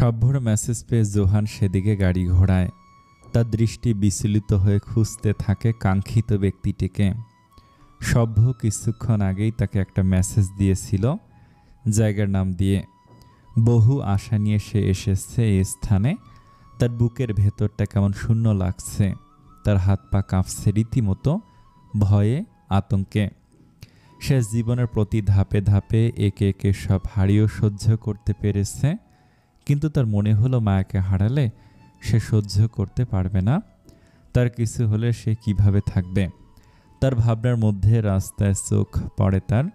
সভ্যর message পেয়ে Johann সেদিকে গাড়ি ঘোড়ায়। তার দৃষ্টি বিচলিত হয়ে খুঁজতে থাকে কাঙ্ক্ষিত ব্যক্তিটিকে। সভ্য কিছুক্ষণ আগেই তাকে একটা মেসেজ দিয়েছিল, জায়গার নাম দিয়ে। বহু আশা নিয়ে সে এসেছে এই স্থানে। তার বুকের ভেতরটা কেমন শূন্য লাগছে। তার হাত পা কাঁপছে রীতিমতো ভয়ে, আতঙ্কে। সে জীবনের প্রতি ধাপে ধাপে একে একে সব হারিয়েও সহ্য করতে পেরেছে, কিন্তু তার মনে হলো মায়াকে হারালে সে সহ্য করতে পারবে না। তার কিছু হলে সে কিভাবে থাকবে। তার ভাবনার মধ্যে রাস্তায় চোখ পড়ে তার।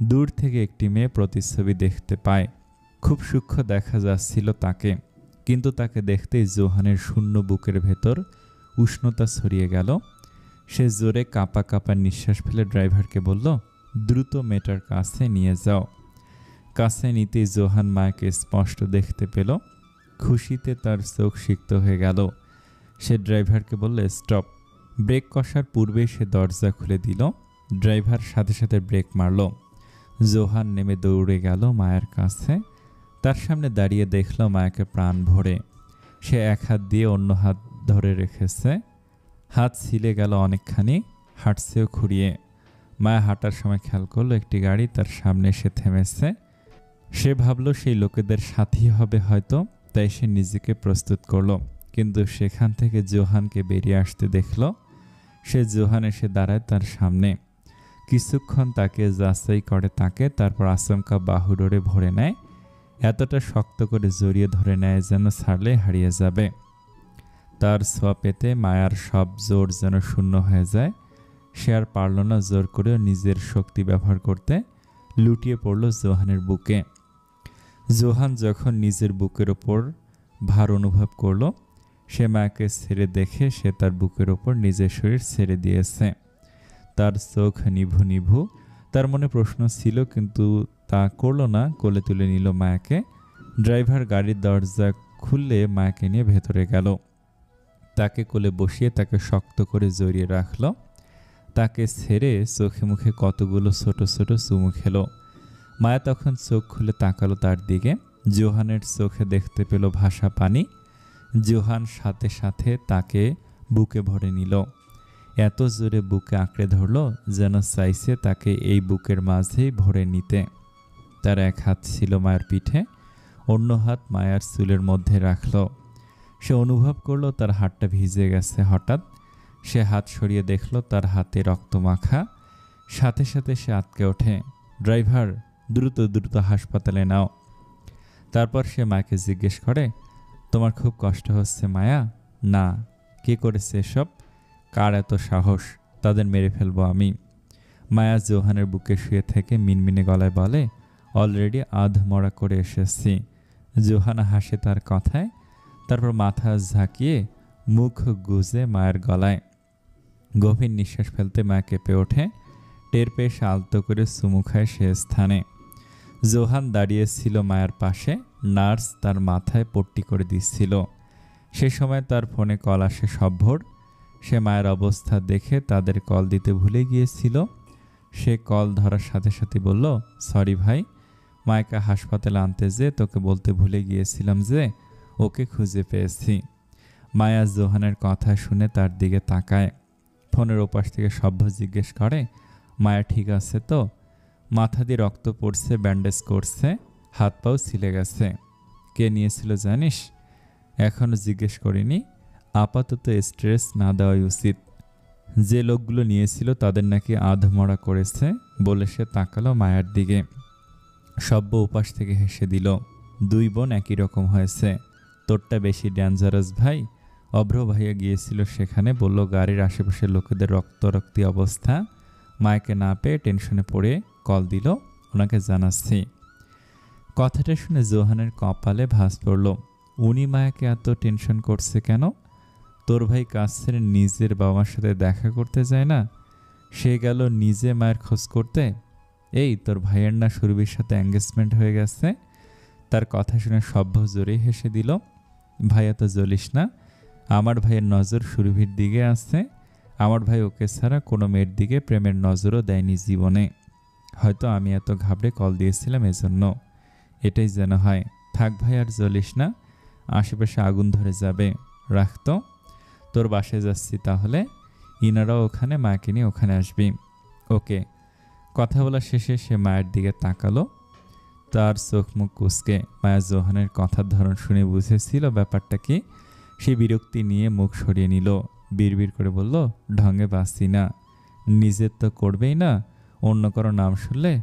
দূর থেকে একটি মেয়ে প্রতিচ্ছবি দেখতে পায়। খুব সূক্ষ্ম দেখা যাচ্ছিল তাকে, কিন্তু তাকে দেখতেই জোহানের শূন্য বুকের ভেতর উষ্ণতা ছড়িয়ে গেল। সে জোরে কাঁপা কাঁপা নিঃশ্বাস ফেলে ড্রাইভারকে বলল, দ্রুত মেয়েটার কাছে নিয়ে যাও। কাছে নিতেই জোহান মায়াকে স্পষ্ট দেখতে পেল। খুশিতে তার চোখ সিক্ত হয়ে গেল। সে ড্রাইভারকে বলল, স্টপ। ব্রেক কষার পূর্বেই সে দরজা খুলে দিল। ড্রাইভার সাথে সাথে ব্রেক মারল। জোহান নেমে দৌড়ে গেল মায়ের কাছে। তার সামনে দাঁড়িয়ে দেখল মায়াকে প্রাণ ভরে। সে এক হাত দিয়ে অন্য হাত ধরে রেখেছে। হাত ছিলে গেল অনেকখানি, হাঁটছেও খুঁড়িয়ে। মায়া হাঁটার সময় খেয়াল করলো একটি গাড়ি তার সামনে এসে থেমেছে। সে ভাবল সেই লোকেদের সাথী হবে হয়তো, তাই সে নিজেকে প্রস্তুত করলো। কিন্তু সেখান থেকে জোহানকে বেরিয়ে আসতে দেখল। সে জোহান এসে দাঁড়ায় তার সামনে। কিছুক্ষণ তাকে যাচাই করে তাকে, তারপর আচমকা বাহু ডোরে ভরে নেয়। এতটা শক্ত করে জড়িয়ে ধরে নেয় যেন ছাড়লে হারিয়ে যাবে। তার ছোঁয়া পেতে মায়ার সব জোর যেন শূন্য হয়ে যায়। সে আর পারল না জোর করেও নিজের শক্তি ব্যবহার করতে। লুটিয়ে পড়ল জোহানের বুকে। জোহান যখন নিজের বুকের ওপর ভার অনুভব করল, সে মায়াকে ছেড়ে দেখে সে তার বুকের ওপর নিজের শরীর ছেড়ে দিয়েছে। তার চোখ নিভু নিভু। তার মনে প্রশ্ন ছিল, কিন্তু তা করল না। কোলে তুলে নিল মায়াকে। ড্রাইভার গাড়ির দরজা খুললে মায়াকে নিয়ে ভেতরে গেল। তাকে কোলে বসিয়ে তাকে শক্ত করে জড়িয়ে রাখল। তাকে ছেড়ে চোখে মুখে কতগুলো ছোট ছোট চুমু খেল। মায়া তখন চোখ খুলে তাকালো তার দিকে। জোহানের চোখে দেখতে পেল ভাসা পানি। জোহান সাথে সাথে তাকে বুকে ভরে নিল। এত জোরে বুকে আঁকড়ে ধরল যেন চাইছে তাকে এই বুকের মাঝেই ভরে নিতে। তার এক হাত ছিল মায়ের পিঠে, অন্য হাত মায়ার চুলের মধ্যে রাখল। সে অনুভব করলো তার হাতটা ভিজে গেছে। হঠাৎ সে হাত সরিয়ে দেখল তার হাতে রক্ত মাখা। সাথে সাথে সে আটকে ওঠে। ড্রাইভার, দ্রুত দ্রুত হাসপাতালে নাও। তারপর সে মাকে জিজ্ঞেস করে, তোমার খুব কষ্ট হচ্ছে মায়া? না। কে করেছে এসব? কার এত সাহস? তাদের মেরে ফেলবো আমি। মায়া জোহানের বুকে শুয়ে থেকে মিনমিনে গলায় বলে, অলরেডি আধমরা করে এসেছি। জোহান হাসে তার কথায়, তারপর মাথা ঝাঁকিয়ে মুখ গুজে মায়ের গলায়। গভীর নিঃশ্বাস ফেলতে মায়া কেঁপে ওঠে। টের পেয়ে সে আলতো করে চুমু খায় সে স্থানে। জোহান দাঁড়িয়েছিল মায়ের পাশে। নার্স তার মাথায় পট্টি করে দিচ্ছিল। সে সময় তার ফোনে কল আসে সভ্যর। সে মায়ের অবস্থা দেখে তাদের কল দিতে ভুলে গিয়েছিল। সে কল ধরার সাথে সাথে বলল, সরি ভাই, মায়াকে হাসপাতালে আনতে যে তোকে বলতে ভুলে গিয়েছিলাম যে ওকে খুঁজে পেয়েছি। মায়া জোহানের কথা শুনে তার দিকে তাকায়। ফোনের ওপাশ থেকে সভ্য জিজ্ঞেস করে, মায়া ঠিক আছে তো? মাথা দিয়ে রক্ত পড়ছে, ব্যান্ডেজ করছে, হাত পাও ছিলে গেছে। কে নিয়েছিল জানিস? এখনো জিজ্ঞেস করিনি। আপাতত স্ট্রেস না দেওয়াই উচিত। যে লোকগুলো নিয়েছিল তাদের নাকি আধমরা করেছে বলে সে তাকালো মায়ার দিকে। সভ্য উপাস থেকে হেসে দিল। দুই বোন একই রকম হয়েছে। তোরটা বেশি ডেঞ্জারাস ভাই। অভ্র ভাইয়া গিয়েছিল সেখানে, বলল গাড়ির আশেপাশের লোকেদের রক্তারক্তি অবস্থা। মায়াকে না পেয়ে টেনশনে পড়ে কল দিল, ওনাকে জানাচ্ছি। কথাটা শুনে জোহানের কপালে ভাঁজ পড়ল। উনি মায়াকে এত টেনশন করছে কেন? তোর ভাই কাজ ছেড়ে নিজের বাবার সাথে দেখা করতে যায় না? সে গেল নিজে মায়ের খোঁজ করতে। এই তোর ভাইয়ের না সুরভির সাথে এঙ্গেজমেন্ট হয়ে গেছে? তার কথা শুনে সভ্য জোরে হেসে দিল। ভাইয়া তো জ্বলিস না। আমার ভাইয়ের নজর সুরভির দিকে আছে। আমার ভাই ওকে ছাড়া কোনো মেয়ের দিকে প্রেমের নজরও দেয়নি জীবনে। হয়তো আমি এত ঘাবড়ে কল দিয়েছিলাম এজন্য। এটাই যেন হয়। থাক ভাই, আর জ্বলিস না। আশেপাশে আগুন ধরে যাবে, রাখতো। তোর বাসায় যাচ্ছি তাহলে, ইনারাও ওখানে, মাকে নিয়ে ওখানে আসবি। ওকে। কথা বলা শেষে সে মায়ের দিকে তাকালো। তার চোখ মুখ কুঁচকে। মায়া জোহানের কথার ধরন শুনে বুঝেছিল ব্যাপারটা কি। সে বিরক্তি নিয়ে মুখ সরিয়ে নিল, বিড়বিড় করে বলল, ঢঙে বাঁচছি না, নিজের তো করবেই না, অন্য কারো নাম শুনলে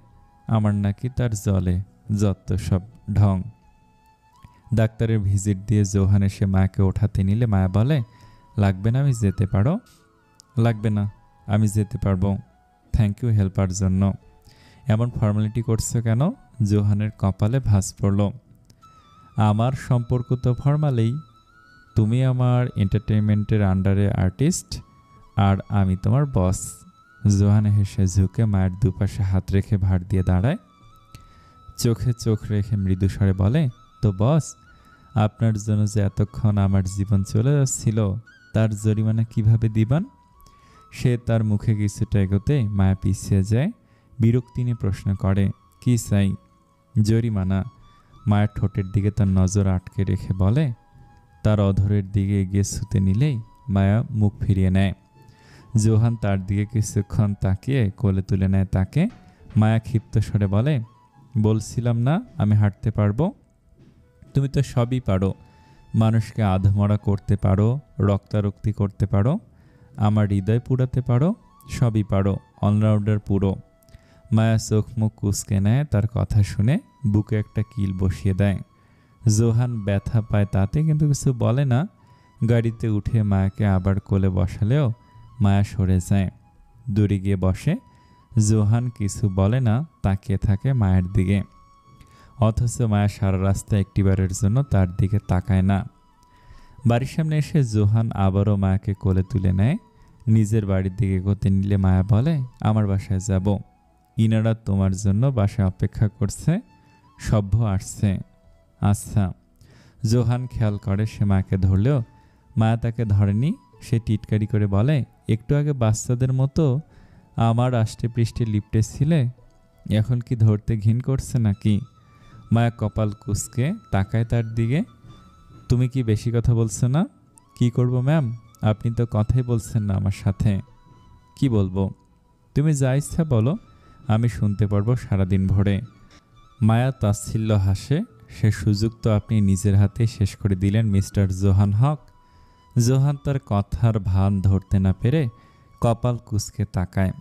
আমার নাকি তার জলে, যত সব ঢং। ডাক্তারের ভিজিট দিয়ে জোহান এসে মায়াকে ওঠাতে নিলে মায়া বলে, লাগবে না, আমি যেতে পারো। লাগবে না, আমি যেতে পারবো। থ্যাংক ইউ হেল্পার জন্য। এমন ফর্মালিটি করছো কেন? জোহানের কপালে ভাঁজ পড়ল। আমার সম্পর্ক তো ফর্মালেই। তুমি আমার এন্টারটেনমেন্টের আন্ডারে আর্টিস্ট, আর আমি তোমার বস। জোহান হেসে ঝুঁকে মায়ের দুপাশে হাত রেখে ভার দিয়ে দাঁড়ায়। চোখে চোখ রেখে মৃদু স্বরে বলে, তো বস, আপনার জন্য যে এতক্ষণ আমার জীবন চলে যাচ্ছিল, তার জরিমানা কিভাবে দিবান? সে তার মুখে কিছুটা এগোতে মায়া পিছিয়ে যায়, বিরক্তি নিয়ে প্রশ্ন করে, কি চাই? জরিমানা। মায়ের ঠোঁটের দিকে তার নজর আটকে রেখে বলে। তার অধরের দিকে এগিয়ে ছুতে নিলেই মায়া মুখ ফিরিয়ে নেয়। জোহান তার দিকে কিছুক্ষণ তাকিয়ে কোলে তুলে নেয় তাকে। মায়া ক্ষিপ্ত স্বরে বলে, বলছিলাম না আমি হাঁটতে পারবো? তুমি তো সবই পারো, মানুষকে আধমরা করতে পারো, রক্তারক্তি করতে পারো, আমার হৃদয় পুড়াতে পারো, সবই পারো, অলরাউন্ডার পুরো। মায়া চোখ মুখ কুঁচকে নেয় তার কথা শুনে, বুকে একটা কিল বসিয়ে দেয়। জোহান ব্যথা পায় তাতে, কিন্তু কিছু বলে না। গাড়িতে উঠে মায়াকে আবার কোলে বসালেও মায়া সরে যায়, দূরে গিয়ে বসে। জোহান কিছু বলে না, তাকিয়ে থাকে মায়ের দিকে। অথচ মায়া সারা রাস্তা একটিবারের জন্য তার দিকে তাকায় না। বাড়ির সামনে এসে জোহান আবারও মায়াকে কোলে তুলে নেয়। নিজের বাড়ির দিকে এগোতে নিলে মায়া বলে, আমার বাসায় যাব, ইনারা তোমার জন্য বাসায় অপেক্ষা করছে, সভ্য আসছে। আচ্ছা। জোহান খেয়াল করে সে মাকে ধরলেও মায়া তাকে ধরেনি। সে টিটকারি করে বলে, একটু আগে বাচ্চাদের মতো আমার আষ্টে পৃষ্ঠে লিপটে ছিলে, এখন কি ধরতে ঘিন করছে নাকি? মায়া কপাল কুঁচকে তাকায় তার দিকে। তুমি কি বেশি কথা বলছো না? কি করব ম্যাম, আপনি তো কথাই বলছেন না আমার সাথে। কি বলবো? তুমি যা ইচ্ছা বলো, আমি শুনতে পারবো সারাদিন ভরে। মায়া তাচ্ছিল্য হাসে। সে সুযোগ তো আপনি নিজের হাতে শেষ করে দিলেন মিস্টার জোহান হক। জোহান তার কথার ভান ধরতে না পেরে কপাল কুঁচকে তাকায়।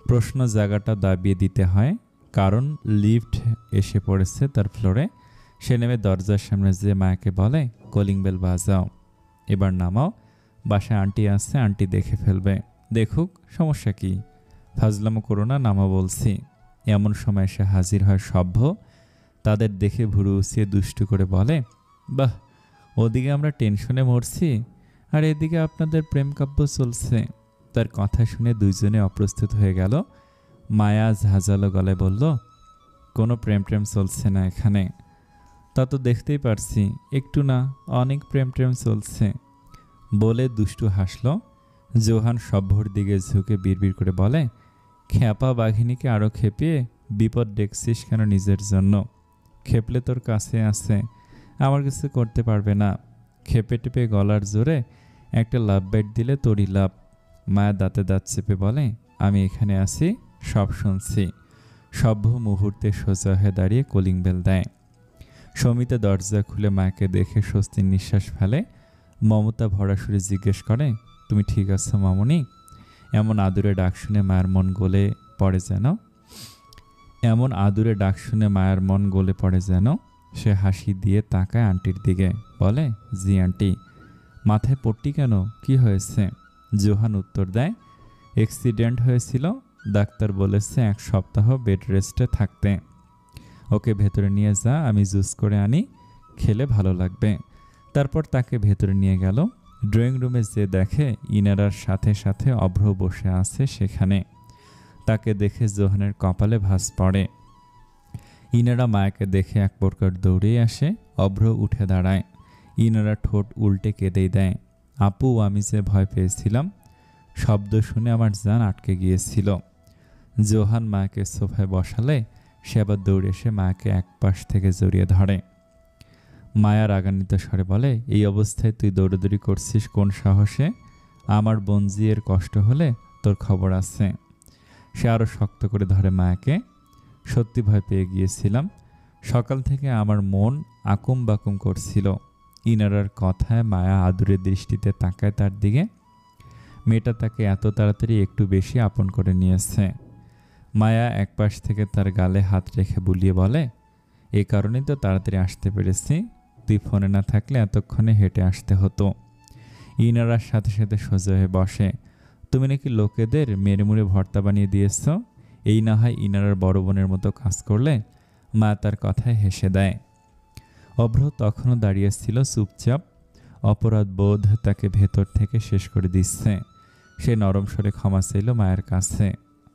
প্রশ্ন জায়গাটা দাবিয়ে দিতে হয়, কারণ লিফট এসে পড়েছে তার ফ্লোরে। সে নেমে দরজার সামনে যে মায়াকে বলে, কলিং বেল বাজাও, এবার নামাও, বাসায় আন্টি আসছে, আন্টি দেখে ফেলবে। দেখুক, সমস্যা কি? ফাজলামো করো না, নামা বলছি। এমন সময় সে হাজির হয় সভ্য। তাদের দেখে ভুরু উঁচিয়ে দুষ্টু করে বলে, বাহ, ওদিকে আমরা টেনশনে মরছি, আর এদিকে আপনাদের প্রেম কাব্য চলছে। তার কথা শুনে দুইজনে অপ্রস্তুত হয়ে গেল। মায়া ঝাঁঝালো গলায় বলল, কোনো প্রেম প্রেম চলছে না এখানে। তা তো দেখতেই পারছি, একটু না অনেক প্রেম প্রেম চলছে বলে দুষ্টু হাসল। জোহান সভ্যর দিকে ঝুঁকে বিড়বিড় করে বলে, খ্যাপা বাঘিনীকে আরও খেপিয়ে বিপদ ডেকছিস কেন নিজের জন্য? খেপলে তোর কাছে আছে, আমার কিছু করতে পারবে না। খেপে টেপে গলার জোরে একটা লাভ বাইট দিলে তোরই লাভ। মায়া দাঁতে দাঁত চেপে বলে, আমি এখানে আছি, সব শুনছি। সভ্য মুহূর্তে সোজা হয়ে দাঁড়িয়ে কলিং বেল দেয়। সমিতা দরজা খুলে মাকে দেখে স্বস্তির নিঃশ্বাস ফেলে। মমতা ভরা সুরে জিজ্ঞেস করে, তুমি ঠিক আছো মামনি? এমন আদুরে ডাক শুনে মায়ের মন গলে পড়ে যেন। সে হাসি দিয়ে তাকায় আন্টির দিকে, বলে, জি আন্টি। মাথায় পট্টি কেন, কি হয়েছে? জোহান উত্তর দেয়, অ্যাক্সিডেন্ট হয়েছিল, ডাক্তার বলেছে 1 সপ্তাহ বেড রেস্টে থাকতে। ওকে ভেতরে নিয়ে যা, আমি জুস করে আনি, খেলে ভালো লাগবে। তারপর তাকে ভেতরে নিয়ে গেল। ড্রয়িং রুমে যে দেখে ইনারার সাথে সাথে অভ্র বসে আছে সেখানে। তাকে দেখে জোহানের কপালে ভাঁজ পড়ে। ইনারা মায়াকে দেখে এক প্রকার দৌড়ে আসে। অভ্র উঠে দাঁড়ায়। ইনারা ঠোঁট উল্টে কেঁদেই দেয়, আপু, আমি যে ভয় পেয়েছিলাম, শব্দ শুনে আমার জান আটকে গিয়েছিল। জোহান মায়াকে সোফায় বসালে সে আবার দৌড়ে এসে মায়াকে এক পাশ থেকে জড়িয়ে ধরে। মায়া রাগান্বিত স্বরে বলে, এই অবস্থায় তুই দৌড়াদৌড়ি করছিস কোন সাহসে? আমার বঞ্জিয়ের কষ্ট হলে তোর খবর আছে। সে আরও শক্ত করে ধরে মায়াকে। সত্যি ভয় পেয়ে গিয়েছিলাম। সকাল থেকে আমার মন আকুম বাকুম করছিল। ইনারার কথায় মায়া আদুরে দৃষ্টিতে তাকায় তার দিকে। মেয়েটা তাকে এত তাড়াতাড়ি একটু বেশি আপন করে নিয়েছে। মায়া একপাশ থেকে তার গালে হাত রেখে বুলিয়ে বলে, এই কারণেই তো তাড়াতাড়ি আসতে পেরেছি। তুই ফোনে না থাকলে এতক্ষণে হেঁটে আসতে হতো। ইনারার সাথে সাথে সোজা হয়ে বসে। তুমি নাকি লোকেদের মেরে মুড়ে ভর্তা বানিয়ে দিয়েছ। এই না হয় ইনারার বড় বোনের মতো কাজ করলে। মা তার কথায় হেসে দেয়। অভ্র তখনও দাঁড়িয়েছিল চুপচাপ। অপরাধ বোধ তাকে ভেতর থেকে শেষ করে দিচ্ছে। সে নরম স্বরে ক্ষমা চাইল মায়ের কাছে।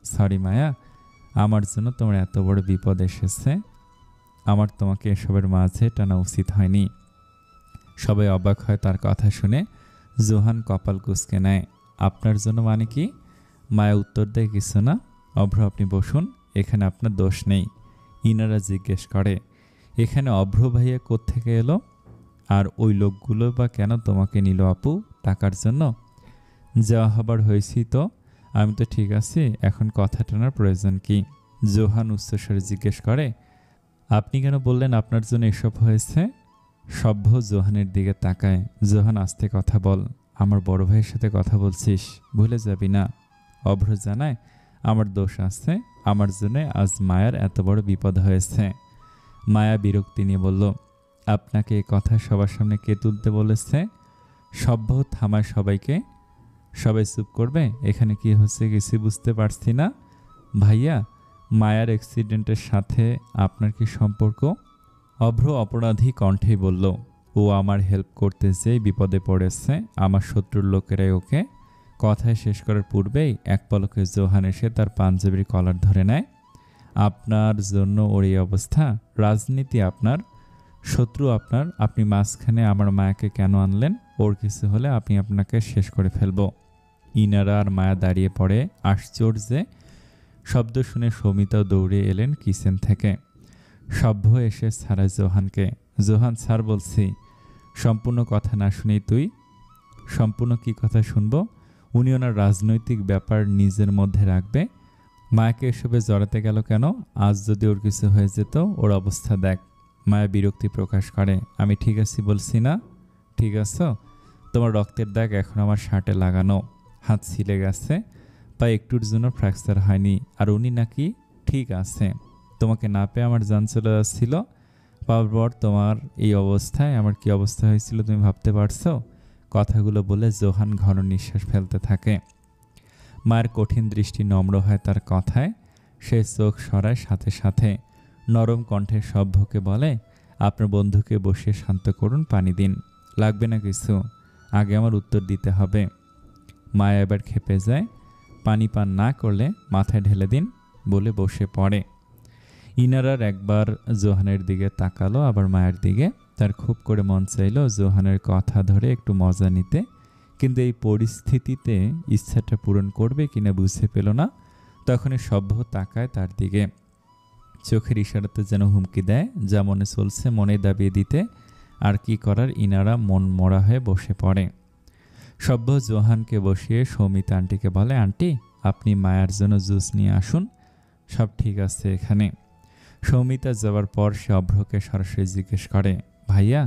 সরি মায়া, আমার জন্য তোমার এত বড় বিপদ এসেছে। আমার তোমাকে এসবের মাঝে টানা উচিত হয়নি। সবাই অবাক হয় তার কথা শুনে। জোহান কপাল কুঁচকে নেয়। আপনার জন্য মানে কি? মায়া উত্তর দেয়, কিছু না। অভ্র আপনি বসুন, এখানে আপনার দোষ নেই। ইনারা জিজ্ঞেস করে, এখানে অভ্র ভাইয়া কোত্থেকে এলো? আর ওই লোকগুলো বা কেন তোমাকে নিল আপু? টাকার জন্য? যাওয়া হবার হয়েছি তো। আমি তো ঠিক আছি, এখন কথা টানার প্রয়োজন কি? জোহান উচ্চস্বরে জিজ্ঞেস করে, আপনি কেন বললেন আপনার জন্য এসব হয়েছে? সভ্য জোহানের দিকে তাকায়। জোহান আস্তে কথা বল, আমার বড় ভাইয়ের সাথে কথা বলছিস, ভুলে যাবি না। অভ্র জানায়, আমার দোষ আছে, আমার জন্য আজ মায়ার এত বড় বিপদ হয়েছে। মায়া বিরক্তি নিয়ে বলল, আপনাকে এ কথা সবার সামনে কে তুলতে বলেছে? সভ্য থামায় সবাইকে। সবাই চুপ করবে। এখানে কি হচ্ছে কিছু বুঝতে পারছি না। ভাইয়া, মায়ার অ্যাক্সিডেন্টের সাথে আপনার কি সম্পর্ক? অভ্র অপরাধী কণ্ঠেই বলল, ও আমার হেল্প করতে যেই বিপদে পড়েছে, আমার শত্রুর লোকেরাই ওকে। কথায় শেষ করার পূর্বেই এক পলকে জোহান এসে তার পাঞ্জাবির কলার ধরে নেয়। আপনার জন্য ওর এই অবস্থা। রাজনীতি আপনার, শত্রু আপনার। আপনি মাঝখানে আমার মায়াকে কেন আনলেন? ওর কিছু হলে আপনি আপনাকে শেষ করে ফেলব। ইনারা আর মায়া দাঁড়িয়ে পড়ে আশ্চর্যে। শব্দ শুনে সৌমিতাও দৌড়ে এলেন কিচেন থেকে। সভ্য এসে ছাড়ায় জোহানকে। জোহান স্যার বলছি। সম্পূর্ণ কথা না শুনেই তুই? সম্পূর্ণ কি কথা শুনবো? উনি ওনার রাজনৈতিক ব্যাপার নিজের মধ্যে রাখবে। মায়াকে এসবে জড়াতে গেল কেন? আজ যদি ওর কিছু হয়ে যেত, ওর অবস্থা দেখ। মায়া বিরক্তি প্রকাশ করে। আমি ঠিক আছি বলছি না? ঠিক আছো? তোমার রক্তের দাগ এখন আমার শার্টে লাগানো। হাত ছিলে গেছে, পা একটুর জন্য ফ্র্যাকচার হয়নি। আর উনি নাকি ঠিক আছে। তোমাকে না পেয়ে আমার জান চলে যাচ্ছিল। পাওয়ার পর তোমার এই অবস্থায় আমার কি অবস্থা হয়েছিল তুমি ভাবতে পারছো? কথাগুলো বলে জোহান ঘন নিঃশ্বাস ফেলতে থাকে। মায়ের কঠিন দৃষ্টি নম্র হয় তার কথায়। সে চোখ সরায় সাথে সাথে। নরম কণ্ঠে সভ্যকে বলে, আপনার বন্ধুকে বসিয়ে শান্ত করুন, পানি দিন। লাগবে না কিছু, আগে আমার উত্তর দিতে হবে। মায়া এবার খেপে যায়। পানি পান না করলে মাথায় ঢেলে দিন বলে বসে পড়ে। ইনারার একবার জোহানের দিকে তাকালো, আবার মায়ের দিকে। তার খুব করে মন চাইল জোহানের কথা ধরে একটু মজা নিতে, কিন্তু এই পরিস্থিতিতে ইচ্ছাটা পূরণ করবে কিনা বুঝে পেল না। তখনই সভ্য তাকায় তার দিকে। চোখের ইশারাতে যেন হুমকি দেয়, যা মনে চলছে মনে দাবিয়ে দিতে। আর কি করার, ইনারা মন মরা হয়ে বসে পড়ে। সভ্য জোহানকে বসিয়ে সৌমিতা আন্টিকে বলে, আন্টি আপনি মায়ার জন্য জুস নিয়ে আসুন, সব ঠিক আছে এখানে। সৌমিতা যাওয়ার পর সে অভ্রকে সরাসরি জিজ্ঞেস করে, ভাইয়া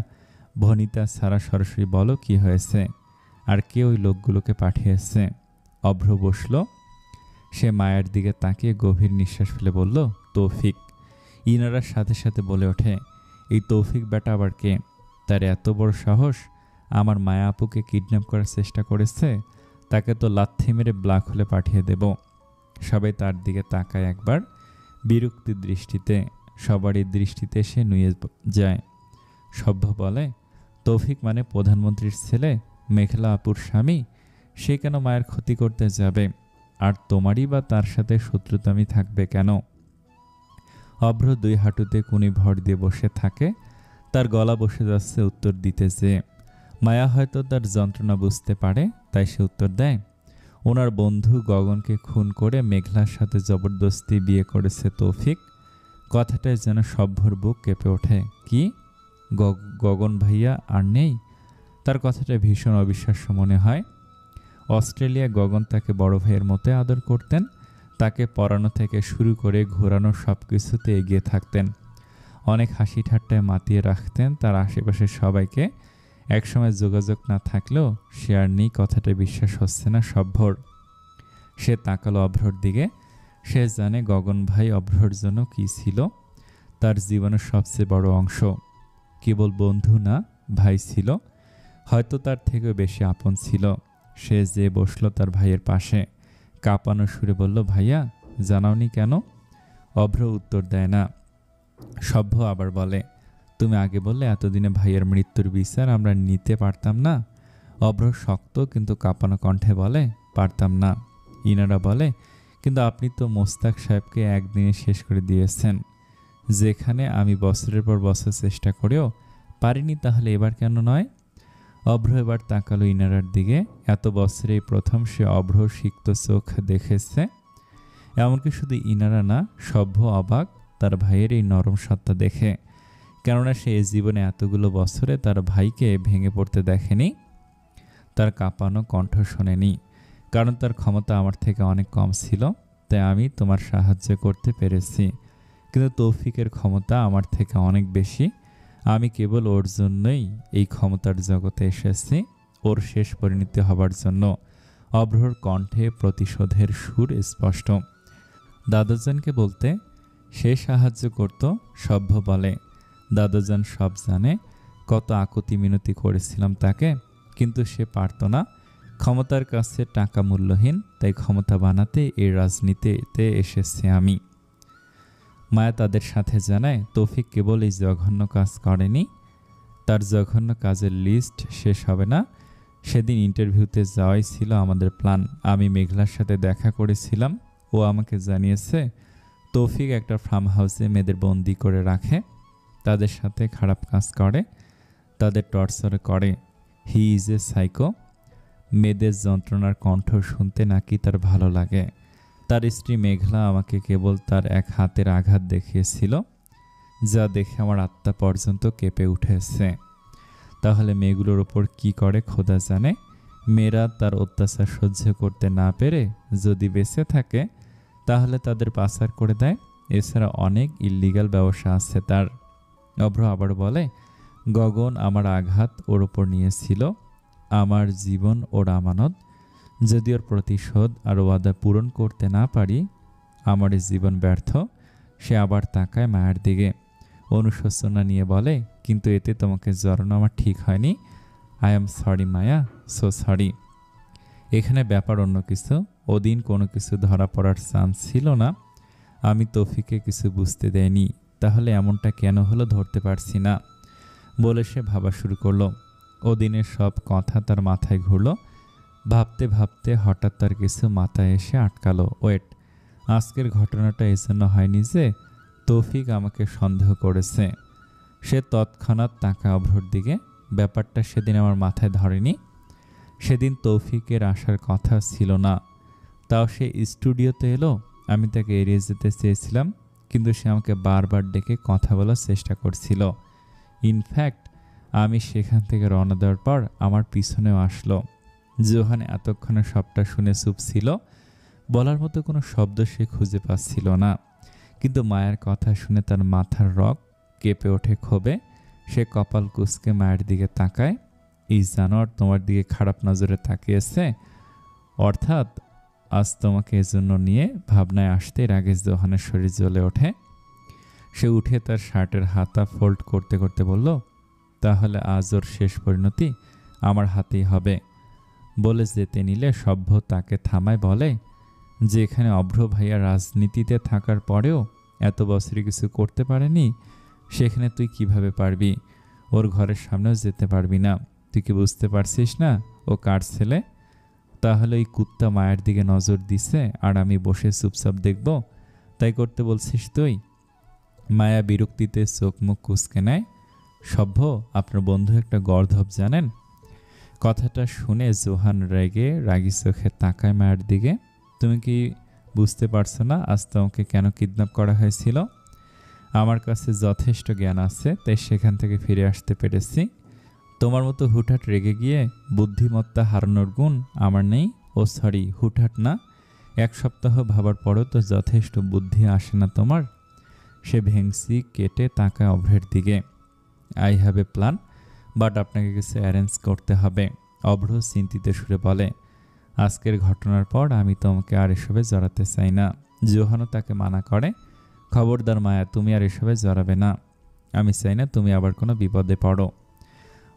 ভনিতা ছাড়া সরাসরি বলো কি হয়েছে, আর কে ওই লোকগুলোকে পাঠিয়েছে? অভ্র বসল। সে মায়ের দিকে তাকিয়ে গভীর নিঃশ্বাস ফেলে বলল, তৌফিক। ইনারার সাথে সাথে বলে ওঠে, এই তৌফিক বেটা আবার কে? তার এত বড় সাহস আমার মায়া আপুকে কিডন্যাপ করার চেষ্টা করেছে। তাকে তো লাথি মেরে ব্ল্যাক হোলে পাঠিয়ে দেব। সবাই তার দিকে তাকায় একবার বিরক্তির দৃষ্টিতে। সবারই দৃষ্টিতে সে নুয়ে যায়। সভ্য বলে, তৌফিক মানে প্রধানমন্ত্রীর ছেলে, মেঘলা আপুর স্বামী। সে কেন মায়ের ক্ষতি করতে যাবে? আর তোমারই বা তার সাথে শত্রুতামি থাকবে কেন? অভ্র দুই হাঁটুতে কুনি ভর দিয়ে বসে থাকে। তার গলা বসে যাচ্ছে উত্তর দিতে যে। মায়া হয়তো তার যন্ত্রণা বুঝতে পারে, তাই সে উত্তর দেয়, ওনার বন্ধু গগনকে খুন করে মেঘলার সাথে জবরদস্তি বিয়ে করেছে তৌফিক। কথাটায় যেন সভ্যর বুক কেঁপে ওঠে। কি? গগন ভাইয়া আর নেই? তার কথাটা ভীষণ অবিশ্বাস্য মনে হয়। অস্ট্রেলিয়া গগন তাকে বড় ভাইয়ের মতো আদর করতেন। তাকে পড়ানো থেকে শুরু করে ঘোরানো সব কিছুতে এগিয়ে থাকতেন। অনেক হাসি ঠাট্টায় মাতিয়ে রাখতেন তার আশেপাশের সবাইকে। একসময় যোগাযোগ না থাকলেও সে আর নেই কথাটা বিশ্বাস হচ্ছে না সভ্যর। সে তাকালো অভ্রর দিকে। সে জানে গগন ভাই অভ্রর জন্য কি ছিল। তার জীবনের সবচেয়ে বড় অংশ। কেবল বন্ধু না, ভাই ছিল। হয়তো তার থেকেও বেশি আপন ছিল। সে যে বসলো তার ভাইয়ের পাশে, কাঁপানো সুরে বলল, ভাইয়া জানাওনি কেন? অভ্র উত্তর দেয় না। সভ্য আবার বলে, তুমি আগে বললে এতদিনে ভাইয়ের মৃত্যুর বিচার আমরা নিতে পারতাম না। অভ্র শক্ত কিন্তু কাঁপানো কণ্ঠে বলে, পারতাম না। ইনারা বলে, কিন্তু আপনি তো মোস্তাক সাহেবকে একদিনে শেষ করে দিয়েছেন। যেখানে আমি বছরের পর বছর চেষ্টা করেও পারিনি, তাহলে এবার কেন নয়? অভ্র এবার তাকালো ইনারার দিকে। এত বছরেই প্রথম সে অভ্র সিক্ত চোখ দেখেছে। এমনকি শুধু ইনারা না, সভ্য অবাক তার ভাইয়ের এই নরম সত্তা দেখে। কেননা সে জীবনে এতগুলো বছরে তার ভাইকে ভেঙে পড়তে দেখেনি, তার কাঁপানো কণ্ঠ শোনেনি। কারণ তার ক্ষমতা আমার থেকে অনেক কম ছিল, তাই আমি তোমার সাহায্য করতে পেরেছি। কিন্তু তৌফিকের ক্ষমতা আমার থেকে অনেক বেশি। আমি কেবল ওর জন্যই এই ক্ষমতার জগতে এসেছি, ওর শেষ পরিণতি হবার জন্য। অভ্রর কণ্ঠে প্রতিশোধের সুর স্পষ্ট। দাদাজানকে বলতে সে সাহায্য করত, সভ্য বলে। দাদাজান সব জানে, কত আকুতি মিনতি করেছিলাম তাকে, কিন্তু সে পারত না। ক্ষমতার কাছে টাকা মূল্যহীন, তাই ক্ষমতা বানাতে এই রাজনীতিতে এসেছি আমি। মায়া তাদের সাথে জানায়, তৌফিক কেবল এই জঘন্য কাজ করেনি, তার জঘন্য কাজের লিস্ট শেষ হবে না। সেদিন ইন্টারভিউতে যাওয়াই ছিল আমাদের প্ল্যান। আমি মেঘলার সাথে দেখা করেছিলাম। ও আমাকে জানিয়েছে তৌফিক একটা ফার্ম হাউসে মেয়েদের বন্দি করে রাখে, তাদের সাথে খারাপ কাজ করে, তাদের টর্চার করে। He is a psycho. মেয়েদের যন্ত্রণার কণ্ঠ শুনতে নাকি তার ভালো লাগে। তার স্ত্রী মেঘলা আমাকে কেবল তার এক হাতের আঘাত দেখিয়েছিল, যা দেখে আমার আত্মা পর্যন্ত কেঁপে উঠেছে। তাহলে মেয়েগুলোর ওপর কি করে খোদা জানে। মেয়েরা তার অত্যাচার সহ্য করতে না পেরে যদি বেঁচে থাকে, তাহলে তাদের পাচার করে দেয়। এছাড়া অনেক ইল্লিগাল ব্যবসা আছে তার। অভ্র আবার বলে, গগন আমার আঘাত ওর ওপর নিয়েছিল, আমার জীবন ওর আমানত। যদি ওর প্রতিশোধ আর ওয়াদা পূরণ করতে না পারি, আমার জীবন ব্যর্থ। সে আবার তাকায় মায়ের দিকে, অনুশোচনা নিয়ে বলে, কিন্তু এতে তোমাকে জড়ানো আমার ঠিক হয়নি। I am sorry Maya, so sorry. এখানে ব্যাপার অন্য কিছু। ওদিন কোনো কিছু ধরা পড়ার চান্স ছিল না। আমি তৌফিককে কিছু বুঝতে দেয়নি। তাহলে এমনটা কেন হলো ধরতে পারছি না বলে সে ভাবা শুরু করলো। ওদিনের সব কথা তার মাথায় ঘুরলো। ভাবতে ভাবতে হঠাৎ তার কিছু মাথায় এসে আটকালো। ওয়েট, আজকের ঘটনাটা এজন্য হয়নি যে তৌফিক আমাকে সন্দেহ করেছে। সে তৎক্ষণাৎ তাকায় অভ্রর দিকে। ব্যাপারটা সেদিন আমার মাথায় ধরেনি। সেদিন তৌফিকের আসার কথা ছিল না, তাও সে স্টুডিওতে এলো। আমি তাকে এড়িয়ে যেতে চেয়েছিলাম, কিন্তু সে আমাকে বারবার ডেকে কথা বলার চেষ্টা করছিল। ইনফ্যাক্ট আমি সেখান থেকে রওনা দেওয়ার পর আমার পিছনেও আসলো। জোহান এতক্ষণে সবটা শুনে চুপ ছিল। বলার মতো কোনো শব্দ সে খুঁজে পাচ্ছিল না। কিন্তু মায়ের কথা শুনে তার মাথার রগ কেঁপে ওঠে ক্ষোভে। সে কপাল কুঁচকে মায়ের দিকে তাকায়। এই জানোয়ার তোমার দিকে খারাপ নজরে তাকিয়েছে, অর্থাৎ আজ তোমাকে এজন্য নিয়ে ভাবনায় আসতে রাগে জোহানের শরীর জ্বলে ওঠে। সে উঠে তার শার্টের হাতা ফোল্ড করতে করতে বলল, তাহলে আজ ওর শেষ পরিণতি আমার হাতেই হবে। বলে যেতে নিলে সভ্য তাকে থামায়, বলে যে এখানে অভ্র ভাইয়া রাজনীতিতে থাকার পরেও এত বছরে কিছু করতে পারেনি, সেখানে তুই কিভাবে পারবি? ওর ঘরের সামনেও যেতে পারবি না। তুই কি বুঝতে পারছিস না ও কার ছেলে? তাহলে ওই কুত্তা মায়ের দিকে নজর দিছে আর আমি বসে চুপচাপ দেখব, তাই করতে বলছিস তুই? মায়া বিরক্তিতে চোখ মুখ কুঁচকে নেয়। সভ্য, আপনার বন্ধু একটা গর্ধব জানেন? কথাটা শুনে জোহান রাগি চোখে তাকায় মায়ের দিকে। তুমি কি বুঝতে পারছো না আজ তোমাকে কেন কিডন্যাপ করা হয়েছিল? আমার কাছে যথেষ্ট জ্ঞান আছে, তাই সেখান থেকে ফিরে আসতে পেরেছি। তোমার মতো হুটহাট রেগে গিয়ে বুদ্ধিমত্তা হারানোর গুণ আমার নেই। ও সরি, হুটহাট না, 1 সপ্তাহ ভাবার পরও তো যথেষ্ট বুদ্ধি আসে না তোমার? সে ভেংসি কেটে তাকায় অভ্রের দিকে। I have a plan, but আপনাকে কিছু অ্যারেঞ্জ করতে হবে। অভ্র চিন্তিত সুরে বলে, আজকের ঘটনার পর আমি তোমাকে আর এসবে জড়াতে চাই না। জোহানও তাকে মানা করে, খবরদার মায়া, তুমি আর এসবে জড়াবে না। আমি চাই না তুমি আবার কোনো বিপদে পড়ো।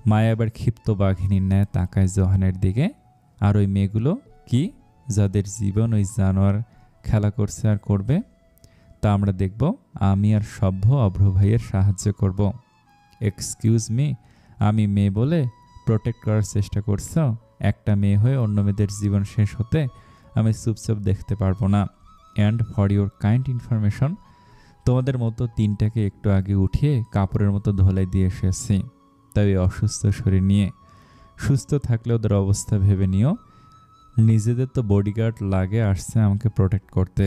মায়া এবার ক্ষিপ্ত বাঘিনীর ন্যায় তাকায় জোহানের দিকে। আর ওই মেয়েগুলো কি, যাদের জীবন ওই জানোয়ার খেলা করছে আর করবে? তা আমরা দেখব। আমি আর সভ্য অভ্র ভাইয়ের সাহায্য করব। এক্সকিউজ মি, আমি মেয়ে বলে প্রোটেক্ট করার চেষ্টা করছ? একটা মেয়ে হয়ে অন্য মেয়েদের জীবন শেষ হতে আমি চুপচাপ দেখতে পারবো না। And for your kind information, তোমাদের মতো 3টাকে একটু আগে উঠিয়ে কাপড়ের মতো ধোলাই দিয়ে এসেছি। তাই অসুস্থ শরীর নিয়ে। সুস্থ থাকলে ওদের অবস্থা ভেবে নিও। নিজেদের তো বডিগার্ড লাগে আসছে আমাকে প্রোটেক্ট করতে।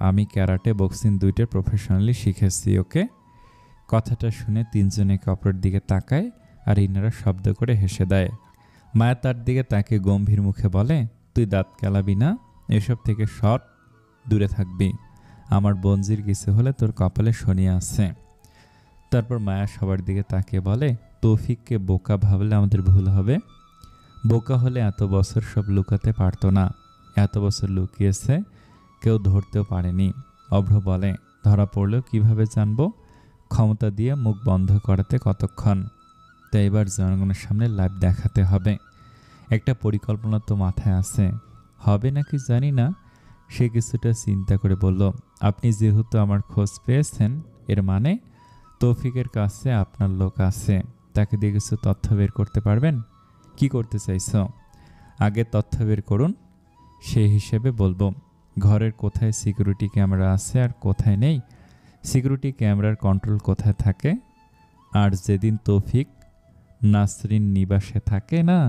আমি ক্যারাটে, বক্সিং 2টা প্রফেশনালি শিখেছি। ওকে? কথাটা শুনে 3জনে কাপড়ের দিকে তাকায় আর ইনারা শব্দ করে হেসে দেয়। মায়া তার দিকে তাকে গম্ভীর মুখে বলে, তুই দাঁত কেলাবি না, এসব থেকে সর, দূরে থাকবি। আমার বঞ্জির কিছু হলে তোর কপালে শনি আছে। তারপর মায়া সবার দিকে তাকিয়ে বলে, তৌফিককে বোকা ভাবলে আমাদের ভুল হবে। বোকা হলে এত বছর সব লুকাতে পারতো না। এত বছর লুকিয়েছে, কেউ ধরতেও পারেনি। অভ্র বলে, ধরা পড়লেও কিভাবে জানবো? ক্ষমতা দিয়ে মুখ বন্ধ করাতে কতক্ষণ? তাই এবার জনগণের সামনে লাইভ দেখাতে হবে। একটা পরিকল্পনা তো মাথায় আছে, হবে নাকি জানি না। সে কিছুটা চিন্তা করে বলল, আপনি যেহেতু আমার খোঁজ পেয়েছেন, এর মানে তৌফিকের কাছে আপনার লোক আছে। তাকে দিয়ে কিছু তথ্য বের করতে পারবেন? কি করতে চাইছ? আগে তথ্য বের করুন, সেই হিসেবে বলবো। ঘরের কোথায় সিকিউরিটি ক্যামেরা আছে আর কোথায় নেই, সিকিউরিটি ক্যামেরার কন্ট্রোল কোথায় থাকে, আর যেদিন তৌফিক নাসরিন নিবাসে থাকে না,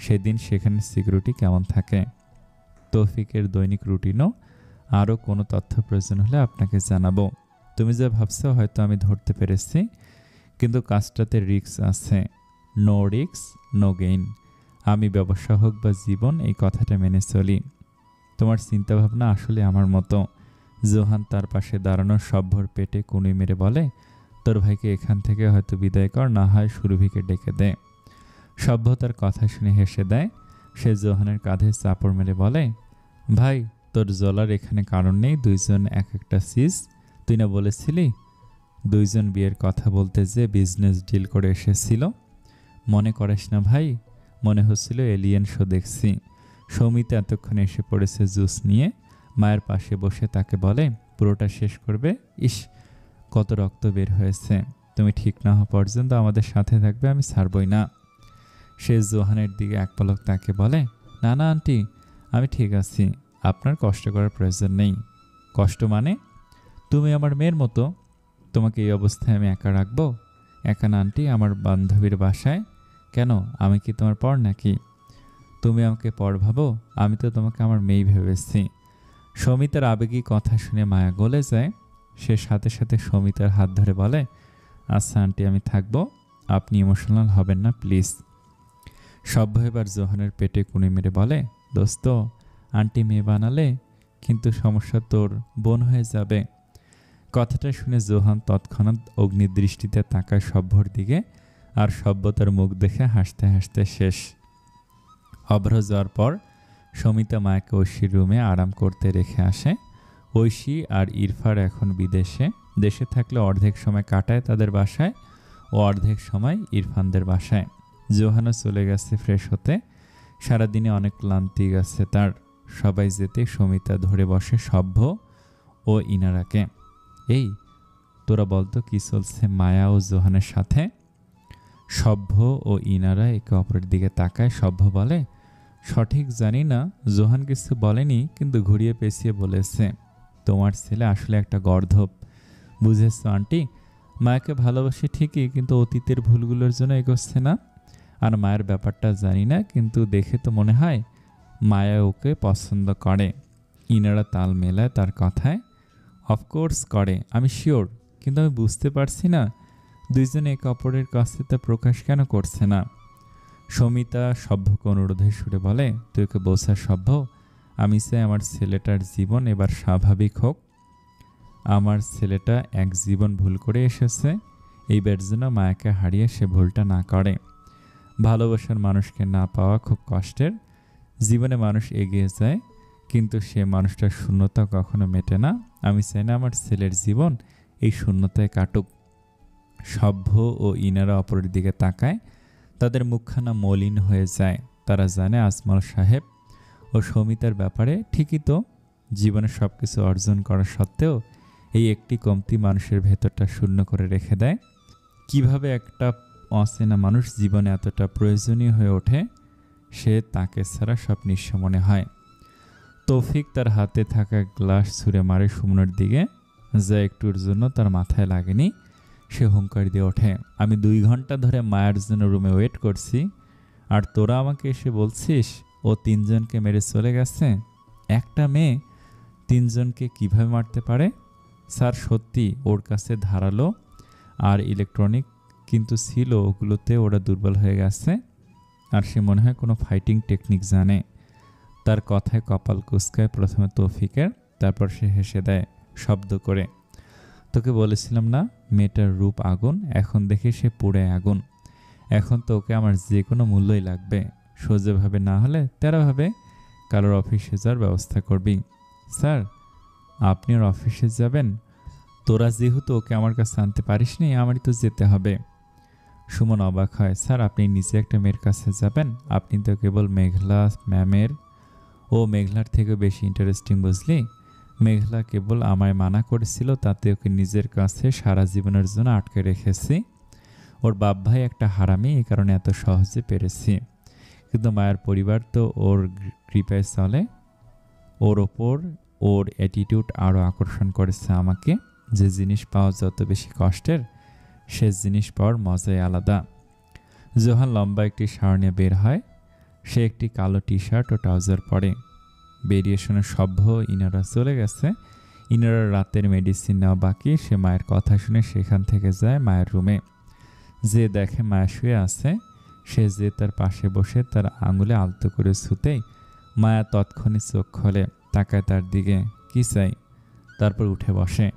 সেদিন সেখানে সিকিউরিটি কেমন থাকে। তৌফিকের দৈনিক রুটিনও আরও কোনো তথ্য প্রয়োজন হলে আপনাকে জানাবো। তুমি যা ভাবছো হয়তো আমি ধরতে পেরেছি, কিন্তু কাজটাতে রিস্ক আছে। No risk no gain. আমি ব্যবসা হোক বা জীবন, এই কথাটা মেনে চলি। তোমার চিন্তাভাবনা আসলে আমার মতো। জোহান তার পাশে দাঁড়ানো সভ্যর পেটে কুনি মেরে বলে, তোর ভাইকে এখান থেকে হয়তো বিদায় কর, না হয় সুরভিকে ডেকে দে। সভ্য তার কথা শুনে হেসে দেয়। সে জোহানের কাঁধে চাপড় মেরে বলে, ভাই, তোর জ্বলার এখানে কারণ নেই। 2জন এক একটা সিজ। তুই না বলেছিলি 2জন বিয়ের কথা বলতে যে বিজনেস ডিল করে এসেছিল? মনে করিস না ভাই, মনে হচ্ছিল এলিয়েন শো দেখছি। সৌমিতা এতক্ষণে এসে পড়েছে জুস নিয়ে। মায়ের পাশে বসে তাকে বলে, পুরোটা শেষ করবে? ইস, কত রক্ত বের হয়েছে। তুমি ঠিক না হওয়া পর্যন্ত আমাদের সাথে থাকবে, আমি ছাড়বই না। সে জোহানের দিকে এক পলক তাকে বলে, না না আন্টি, আমি ঠিক আছি, আপনার কষ্ট করার প্রয়োজন নেই। কষ্ট মানে? তুমি আমার মেয়ের মতো, তোমাকে এই অবস্থায় আমি একা রাখবো? একা না আন্টি, আমার বান্ধবীর বাসায়। কেন, আমি কি তোমার পর নাকি? তুমি আমাকে পর ভাবো? আমি তো তোমাকে আমার মেয়ে ভেবেছি। সৌমিতার আবেগী কথা শুনে মায়া গলে যায়। সে সাথে সাথে সৌমিতার হাত ধরে বলে, আচ্ছা আন্টি, আমি থাকবো, আপনি ইমোশনাল হবেন না প্লিজ। সভ্য এবার জোহানের পেটে কুনি মেরে বলে, দোস্ত, আন্টি মেয়ে বানালে কিন্তু সমস্যা তোর বোন হয়ে যাবে। কথাটা শুনে জোহান তৎক্ষণাৎ অগ্নিদৃষ্টিতে তাকায় সভ্যর দিকে, আর সভ্যতার মুখ দেখে হাসতে হাসতে শেষ। অভ্র যাওয়ার পর সমিতা মায়াকে ঐশীর রুমে আরাম করতে রেখে আসে। ঐশী আর ইরফার এখন বিদেশে। দেশে থাকলে অর্ধেক সময় কাটায় তাদের বাসায় ও অর্ধেক সময় ইরফানদের বাসায়। জোহানও চলে গেছে ফ্রেশ হতে। সারাদিনে অনেক ক্লান্তি গেছে তার। সবাই যেতে সমিতা ধরে বসে সভ্য ও ইনারাকে। এই তোরা বলতো কি চলছে মায়া ও জোহানের সাথে? সভ্য ও ইনারা একে অপরের দিকে তাকায়। সভ্য বলে, সঠিক জানি না, জোহান কিছু বলেনি, কিন্তু ঘুরিয়ে পেঁচিয়ে বলেছে তোমার ছেলে আসলে একটা গর্ধব। বুঝেছ আন্টি, মায়াকে ভালোবাসে ঠিকই, কিন্তু অতীতের ভুলগুলোর জন্য এগোচ্ছে না। আর মায়ের ব্যাপারটা জানি না, কিন্তু দেখে তো মনে হয় মায়া ওকে পছন্দ করে। ইনারা তাল মেলায় তার কথায়। অফকোর্স করে, আমি শিওর, কিন্তু আমি বুঝতে পারছি না দুইজনে একে অপরের কাছে তা প্রকাশ কেন করছে না। সমিতা সভ্যকে অনুরোধের সুরে বলে, তুই ওকে বোঝা সভ্য, আমি চাই আমার ছেলেটার জীবন এবার স্বাভাবিক হোক। আমার ছেলেটা এক জীবন ভুল করে এসেছে, এইবার যেন মায়াকে হারিয়ে সে ভুলটা না করে। ভালোবাসার মানুষকে না পাওয়া খুব কষ্টের। জীবনে মানুষ এগিয়ে যায়, কিন্তু সে মানুষটার শূন্যতা কখনো মেটে না। আমি চাই না আমার ছেলের জীবন এই শূন্যতায় কাটুক। সভ্য ও ইনারা অপরের দিকে তাকায়, তাদের মুখখানা মলিন হয়ে যায়। তারা জানে আজমল সাহেব ও সমিতার ব্যাপারে ঠিকই তো জীবনে সব কিছু অর্জন করা সত্ত্বেও এই একটি কমতি মানুষের ভেতরটা শূন্য করে রেখে দেয়। কিভাবে একটা অচেনা মানুষ জীবনে এতটা প্রয়োজনীয় হয়ে ওঠে, সে তাকে ছাড়া সব নিঃস্ব মনে হয়। তৌফিক তার হাতে থাকা গ্লাস ছুঁড়ে মারে সুমনের দিকে, যা একটুর জন্য তার মাথায় লাগেনি। সে হুঙ্কার দিয়ে ওঠে, আমি 2 ঘন্টা ধরে মায়ের জন্য রুমে ওয়েট করছি, আর তোরা আমাকে এসে বলছিস ও 3 জনকে মেরে চলে গেছে। একটা মেয়ে 3 জনকে কিভাবে মারতে পারে? স্যার সত্যি ওর কাছে ধারালো আর ইলেকট্রনিক কিন্তু ছিল, ওগুলোতে ওরা দুর্বল হয়ে গেছে। আর সে মনে হয় কোনো ফাইটিং টেকনিক জানে। তার কথায় কপাল কুঁচকায় প্রথমে তৌফিকের, তারপর সে হেসে দেয় শব্দ করে। তোকে বলেছিলাম না মেয়েটার রূপ আগুন, এখন দেখি সে পুড়ে আগুন। এখন তো ওকে আমার যে কোনো মূল্যই লাগবে, সোজাভাবে না হলে তেরাভাবে কারোর অফিসে যাওয়ার ব্যবস্থা করবি। স্যার আপনি ওর অফিসে যাবেন? তোরা যেহেতু ওকে আমার কাছে আনতে পারিসনি, আমারই তো যেতে হবে। সুমন অবাক হয়, স্যার আপনি নিজে একটা মেয়ের কাছে যাবেন? আপনি তো কেবল মেঘলা ম্যামের, ও মেঘলার থেকে বেশি ইন্টারেস্টিং বুঝলি। মেঘলা কেবল আমায় মানা করেছিল, তাতে ওকে নিজের কাছে সারা জীবনের জন্য আটকে রেখেছি। ওর বাপ ভাই একটা হারামি, এই কারণে এত সহজে পেরেছি। কিন্তু মায়ের পরিবার তো ওর কৃপায় চলে। ওর ওপর ওর অ্যাটিটিউড আরও আকর্ষণ করেছে আমাকে। যে জিনিস পাওয়া যত বেশি কষ্টের, সে জিনিস পাওয়ার মজাই আলাদা। জোহান লম্বা একটি শাওয়ার নিয়ে বের হয়। সে একটি কালো টি শার্ট ও ট্রাউজার পরে। বেরিয়ে শুনে সভ্য ইনারা চলে গেছে। ইনারা রাতের মেডিসিন নেওয়া বাকি। সে মায়ের কথা শুনে সেখান থেকে যায় মায়ের রুমে। যে দেখে মায়া শুয়ে আছে, সে যে তার পাশে বসে তার আঙুলে আলতো করে ছুতেই মায়া তৎক্ষণিৎ চোখ খোলে, তাকায় তার দিকে, কি চাই? তারপর উঠে বসে।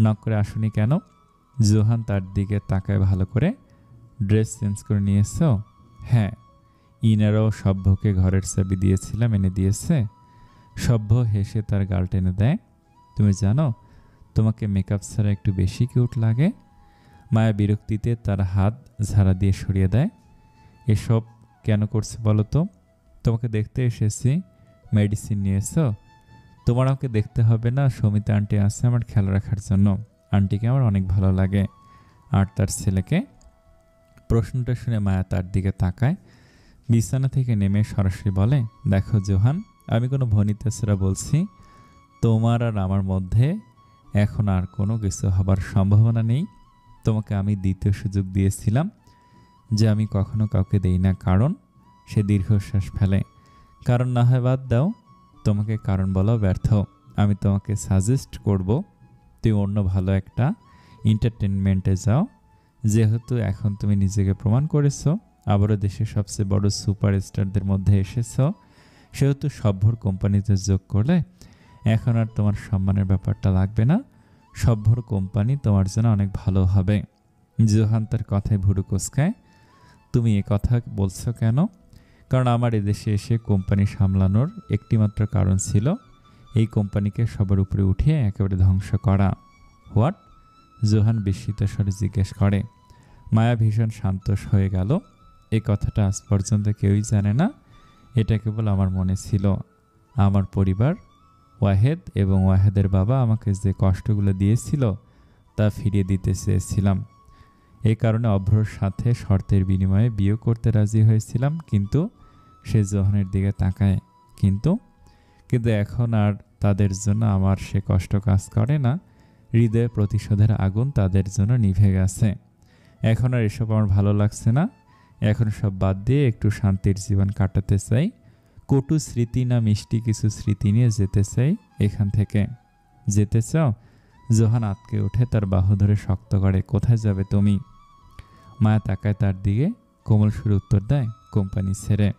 নক করে আসুনি কেন? জোহান তার দিকে তাকায় ভালো করে। ড্রেস চেঞ্জ করে নিয়েছ? হ্যাঁ। ইনারাও সভ্যকে ঘরের চাবি দিয়েছিলাম, এনে দিয়েছে। সভ্য হেসে তার গাল টেনে দেয়, তুমি জানো তোমাকে মেকআপ ছাড়া একটু বেশি কিউট লাগে। মায়া বিরক্তিতে তার হাত ঝাড়া দিয়ে সরিয়ে দেয়। এসব কেন করছে বলো তো? তোমাকে দেখতে এসেছি, মেডিসিন নিয়েছ? তোমার আমাকে দেখতে হবে না, সমিতা আন্টি আছে আমার খেয়াল রাখার জন্য। আন্টিকে আমার অনেক ভালো লাগে। আর তার ছেলেকে? প্রশ্নটা শুনে মায়া তার দিকে তাকায়। বিছানা থেকে নেমে সরাসরি বলে, দেখো জোহান, আমি কোনো ভনিতা ছাড়া বলছি, তোমার আর আমার মধ্যে এখন আর কোনো কিছু হবার সম্ভাবনা নেই। তোমাকে আমি দ্বিতীয় সুযোগ দিয়েছিলাম, যে আমি কখনো কাউকে দেই না। কারণ? সে দীর্ঘশ্বাস ফেলে। কারণ না হয় বাদ দাও, তোমাকে কারণ বলাও ব্যর্থ। আমি তোমাকে সাজেস্ট করব তুমি অন্য ভালো একটা এন্টারটেনমেন্টে যাও। যেহেতু এখন তুমি নিজেকে প্রমাণ করেছো, আবারও দেশের সবচেয়ে বড় সুপারস্টারদের মধ্যে এসেছো, সেহেতু সভ্যর কোম্পানিতে যোগ করলে এখন আর তোমার সম্মানের ব্যাপারটা লাগবে না। সভ্যর কোম্পানি তোমার জন্য অনেক ভালো হবে। জোহান তার কথায় ভুরু কুঁচকায়, তুমি এ কথা বলছো কেন? কারণ আমার এদেশে এসে কোম্পানি সামলানোর একটিমাত্র কারণ ছিল, এই কোম্পানিকে সবার উপরে উঠিয়ে একেবারে ধ্বংস করা। হোয়াট? জোহান বিস্মিত স্বরে জিজ্ঞেস করে। মায়া ভীষণ শান্ত হয়ে গেল। এই কথাটা আজ পর্যন্ত কেউই জানে না, এটা কেবল আমার মনে ছিল। আমার পরিবার, ওয়াহেদ এবং ওয়াহেদের বাবা আমাকে যে কষ্টগুলো দিয়েছিল তা ফিরিয়ে দিতে চেয়েছিলাম। এই কারণে অভ্রর সাথে শর্তের বিনিময়ে বিয়ে করতে রাজি হয়েছিলাম। কিন্তু সে জোহানের দিকে তাকায়। কিন্তু এখন আর তাদের জন্য আমার সে কষ্ট কাজ করে না। হৃদয়ে প্রতিশোধের আগুন তাদের জন্য নিভে গেছে। এখন আর এসব আমার ভালো লাগছে না। এখন সব বাদ দিয়ে একটু শান্তির জীবন কাটাতে চাই। কটু স্মৃতি না মিষ্টি কিছু স্মৃতি নিয়ে যেতে চাই এখান থেকে। যেতে চাও? জোহান আঁতকে উঠে তার বাহু ধরে শক্ত করে। কোথায় যাবে তুমি? মায়া তাকায় তার দিকে, কোমল সুরে উত্তর দেয়, কোম্পানি ছেড়ে।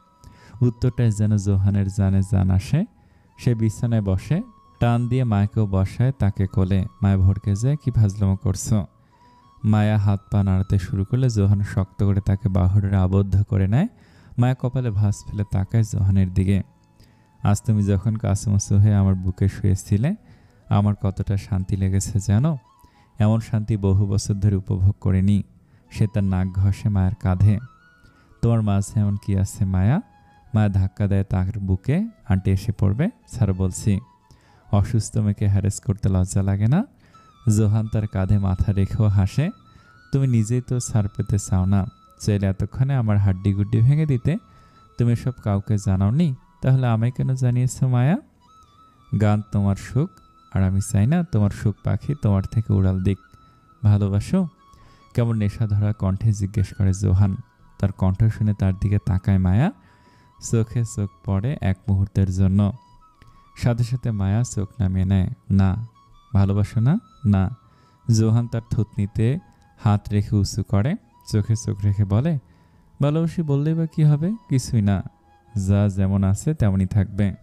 উত্তরটায় যেন জোহানের জানে জান আসে। সে বিছানায় বসে, টান দিয়ে মায়াকেও বসায় তাকে কোলে। মায়া ভড়কে যায়, কি ফাজলামো করছো? মায়া হাত পা নাড়াতে শুরু করলে জোহান শক্ত করে তাকে বাহু ধরে আবদ্ধ করে নেয়। মায়া কপালে ভাঁজ ফেলে তাকায় জোহানের দিকে। আজ তুমি যখন কাছুমাছু হয়ে আমার বুকে শুয়েছিলে, আমার কতটা শান্তি লেগেছে জানো? এমন শান্তি বহু বছর ধরে উপভোগ করিনি। সে তার নাক ঘষে মায়ের কাঁধে। তোমার মাঝে এমন কি আছে মায়া? মায়া ধাক্কা দেয় তার বুকে। আন্টি এসে পড়বে, ছাড়ো বলছি। অসুস্থ মেয়েকে হ্যারেস করতে লজ্জা লাগে না? জোহান তার কাঁধে মাথা রেখেও হাসে। তুমি নিজেই তো ছাড় পেতে চাও না। চাইলে এতক্ষণে আমার হাড্ডি গুড্ডি ভেঙে দিতে। তুমি সব কাউকে জানাওনি, তাহলে আমায় কেন জানিয়েছো মায়া? গান তোমার সুখ, আর আমি চাই না তোমার সুখ পাখি তোমার থেকে উড়াল দিক। ভালোবাসো? কেমন নেশা ধরা কণ্ঠে জিজ্ঞেস করে জোহান। তার কণ্ঠ শুনে তার দিকে তাকায় মায়া। চোখে চোখ পড়ে এক মুহূর্তের জন্য। সাথে সাথে মায়া চোখ নামিয়ে নেয়। না। ভালোবাসো না? না। জোহান তার থুতনিতে হাত রেখে উঁচু করে, চোখে চোখ রেখে বলে, ভালোবাসি বললেই বা কি হবে? কিছুই না, যা যেমন আছে তেমনই থাকবে।